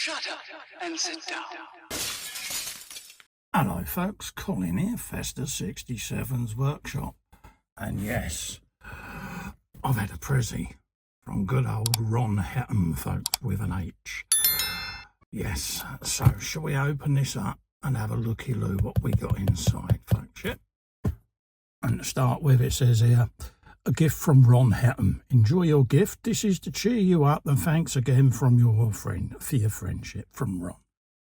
Shut up and sit down. Hello folks, Colin here, Festa 67's workshop. And yes, I've had a prezzie from good old Ron Hetem, folks, with an H. Yes, so shall we open this up and have a looky-loo what we got inside, folks, yeah? And to start with, it says here, a gift from Ron Hetem. Enjoy your gift. This is to cheer you up, and thanks again from your friend for your friendship, from Ron.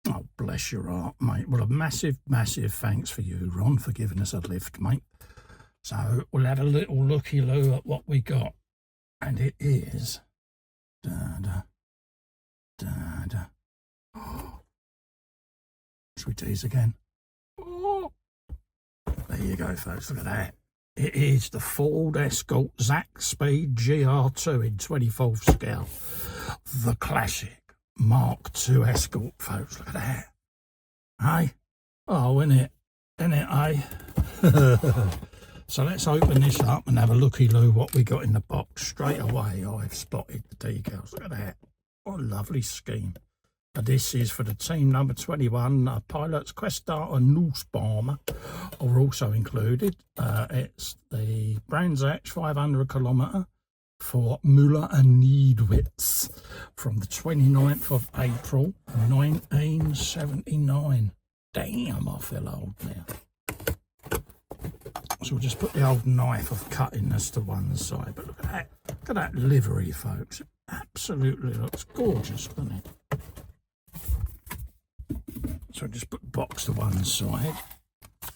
Oh, bless your heart, mate. Well, a massive, massive thanks for you, Ron, for giving us a lift, mate. So we'll have a little looky-loo at what we got. And it is... Oh. Should we tease again? Oh. There you go, folks. Look at that. It is the Ford Escort Zack Speed GR2 in 24th scale. The classic Mark II Escort, folks. Look at that. Hey? Oh, isn't it? Isn't it, eh? So let's open this up and have a looky-loo what we got in the box. Straight away, I've spotted the decals. Look at that. What a lovely scheme. This is for the team number 21, Pilot's Quest Starter Nussbaumer are also included. It's the Brands Hatch 500 kilometre for Müller and Niedwitz from the 29th of April 1979. Damn, I feel old now. So we'll just put the old knife of cuttingness to one side. But look at that. Look at that livery, folks. It absolutely looks gorgeous, doesn't it? So just put the box to one side.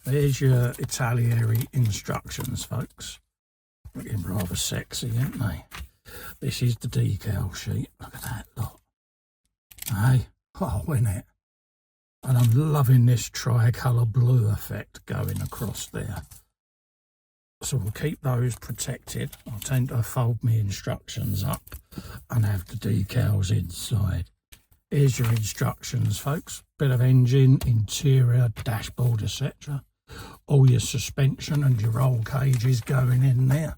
There's your Italieri instructions, folks. Looking rather sexy, aren't they? This is the decal sheet. Look at that lot. Hey? Oh, isn't it? And I'm loving this tricolour blue effect going across there. So we'll keep those protected. I'll tend to fold my instructions up and have the decals inside. Here's your instructions, folks. Bit of engine, interior, dashboard, etc. All your suspension and your roll cages going in there.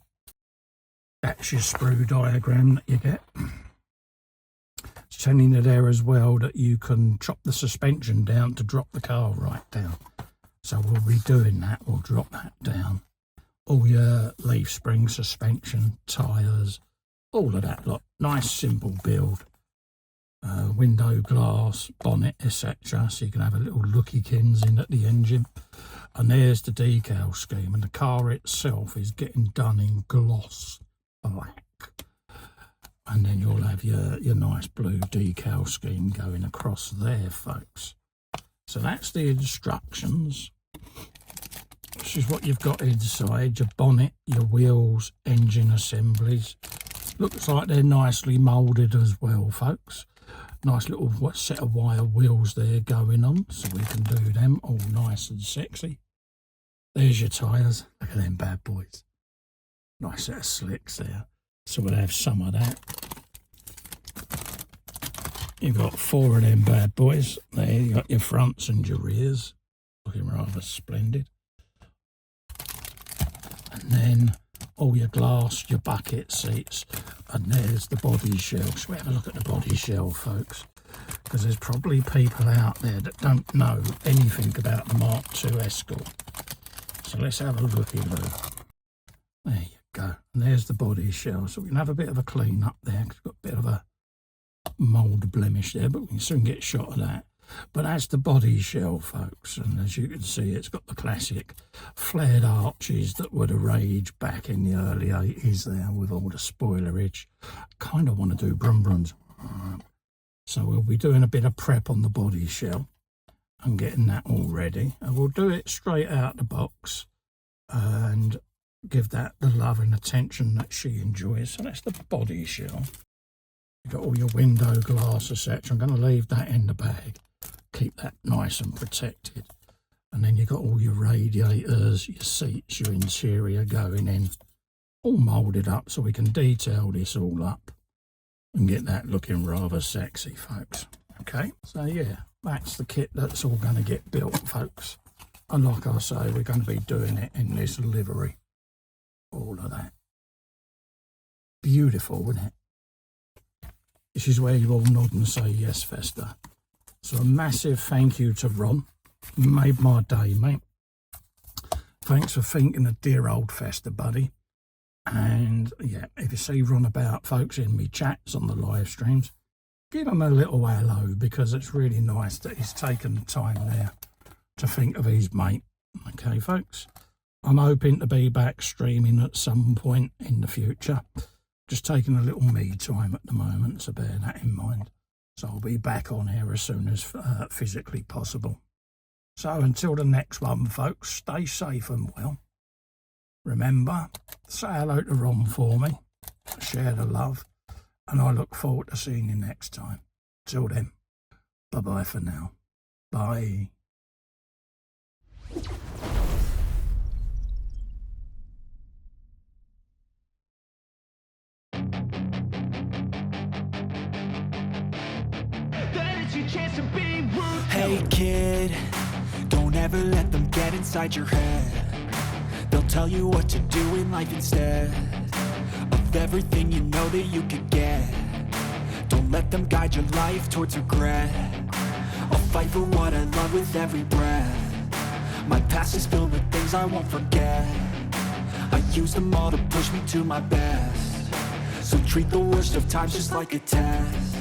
That's your sprue diagram that you get. It's telling you there as well that you can chop the suspension down to drop the car right down. So we'll be doing that. We'll drop that down. All your leaf spring suspension, tyres, all of that lot. Nice simple build. Window glass, bonnet, etc. So you can have a little lookykins in at the engine. And there's the decal scheme. And the car itself is getting done in gloss black. And then you'll have your nice blue decal scheme going across there, folks. So that's the instructions. This is what you've got inside. Your bonnet, your wheels, engine assemblies. Looks like they're nicely moulded as well, folks. Nice little set of wire wheels there going on, so we can do them all nice and sexy. There's your tyres. Look at them bad boys. Nice set of slicks there. So we'll have some of that. You've got 4 of them bad boys. There, you got your fronts and your rears. Looking rather splendid. And then all your glass, your bucket seats, and there's the body shell. So we have a look at the body shell, folks, because there's probably people out there that don't know anything about the Mark II Escort. So let's have a looky-loo. There you go. And there's the body shell. So we can have a bit of a clean up there, because we've got a bit of a mould blemish there, but we can soon get a shot of that. But that's the body shell, folks, and as you can see, it's got the classic flared arches that were the rage back in the early 80s there with all the spoilerage. Kind of want to do brum-brums. So we'll be doing a bit of prep on the body shell and getting that all ready. And we'll do it straight out the box and give that the love and attention that she enjoys. So that's the body shell. You've got all your window glass, etc. I'm going to leave that in the bag. Keep that nice and protected. And then you've got all your radiators, your seats, your interior going in. All moulded up so we can detail this all up and get that looking rather sexy, folks. Okay, so yeah, that's the kit that's all going to get built, folks. And like I say, we're going to be doing it in this livery. All of that. Beautiful, isn't it? This is where you all nod and say, yes, Festa. So a massive thank you to Ron. You made my day, mate. Thanks for thinking of dear old Festa, buddy. And yeah, if you see Ron about, folks, in me chats on the live streams, give him a little hello, because it's really nice that he's taken the time there to think of his mate. Okay, folks, I'm hoping to be back streaming at some point in the future. Just taking a little me time at the moment, so bear that in mind. So I'll be back on here as soon as physically possible. So until the next one, folks, stay safe and well. Remember, say hello to Ron for me, share the love, and I look forward to seeing you next time. Till then, bye-bye for now. Bye. Hey kid, don't ever let them get inside your head. They'll tell you what to do in life instead of everything you know that you could get. Don't let them guide your life towards regret. I'll fight for what I love with every breath. My past is filled with things I won't forget. I use them all to push me to my best. So treat the worst of times just like a test.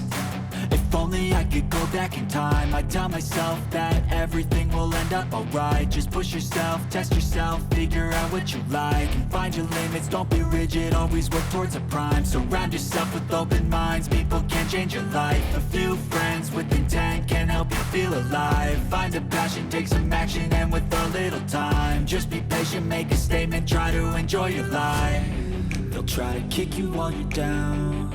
If only I could go back in time, I'd tell myself that everything will end up alright. Just push yourself, test yourself, figure out what you like, and find your limits, don't be rigid, always work towards a prime. Surround yourself with open minds, people can change your life. A few friends with intent can help you feel alive. Find a passion, take some action, and with a little time, just be patient, make a statement, try to enjoy your life. They'll try to kick you while you're down,